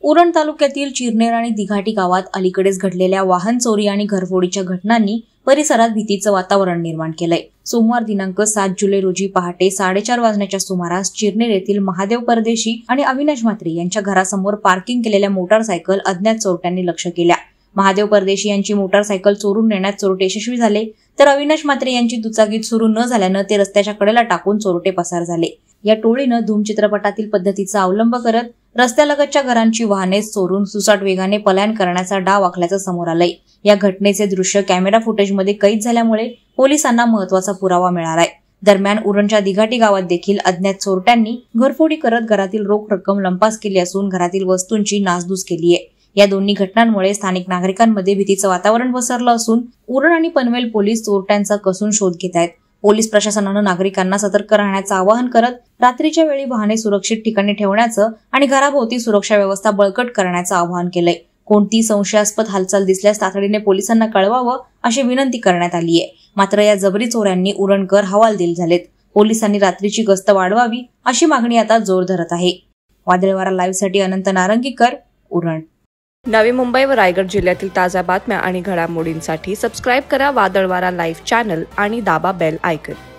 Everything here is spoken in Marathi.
उरण तालुक्यातील चिरनेर आणि दिघाटी गावात अलीकडेच घडलेल्या वाहन चोरी आणि घरफोडीच्या घटनांनी परिसरात भीतीचं वातावरण निर्माण केलंय। सोमवार दिनांक 7 जुलै रोजी पहाटे 4:30 वाजण्याच्या सुमारास चिरनेर येथील महादेव परदेशी आणि अविनाश म्हात्रे यांच्या घरासमोर पार्किंग केलेल्या मोटारसायकल अज्ञात चोरट्यांनी लक्ष्य केल्या। महादेव परदेशी यांची मोटारसायकल चोरून नेण्यात चोरटे यशस्वी झाले, तर अविनाश म्हात्रे यांची दुचाकी सुरू न झाल्यानं ते रस्त्याच्या कडेला टाकून चोरटे पसार झाले। या टोळीनं धूम चित्रपटातील पद्धतीचा अवलंब करत रस्त्यालगतच्या घरांची वाहने चोरून सुसाट वेगाने पलायन करण्याचा डाव आखल्याचं समोर आलंय। या घटनेचे दृश्य कॅमेरा फुटेजमध्ये कैद झाल्यामुळे पोलिसांना महत्त्वाचा पुरावा मिळालाय। दरम्यान उरणच्या दिघाटी गावात देखील अज्ञात चोरट्यांनी घरफोडी करत घरातील रोख रक्कम लंपास केली असून घरातील वस्तूंची नासधूस केली आहे। या दोन्ही घटनांमुळे स्थानिक नागरिकांमध्ये भीतीचं वातावरण पसरलं असून उरण आणि पनवेल पोलीस चोरट्यांचा कसून शोध घेत आहेत। पोलीस प्रशासनानं नागरिकांना सतर्क राहण्याचं आवाहन करत रात्रीच्या वेळी वाहने सुरक्षित ठिकाणी ठेवण्याचं आणि घराभोवती सुरक्षा व्यवस्था बळकट करण्याचं आवाहन केलंय। कोणती संशयास्पद हालचाल दिसल्यास तातडीने पोलिसांना कळवावं अशी विनंती करण्यात आली आहे। मात्र या जबरी चोऱ्यांनी उरणकर हवालदिल झालेत। पोलिसांनी रात्रीची गस्त वाढवावी अशी मागणी आता जोर धरत आहे। वादळवारा लाईव्ह साठी अनंत नारंगीकर, उरण। नवी मुंबई व रायगड जिल्ह्यातील ताज्या बातम्या आणि घडामोडींसाठी सबस्क्राईब करा वादळवारा लाईव्ह चॅनल आणि दाबा बेल आयकॉन।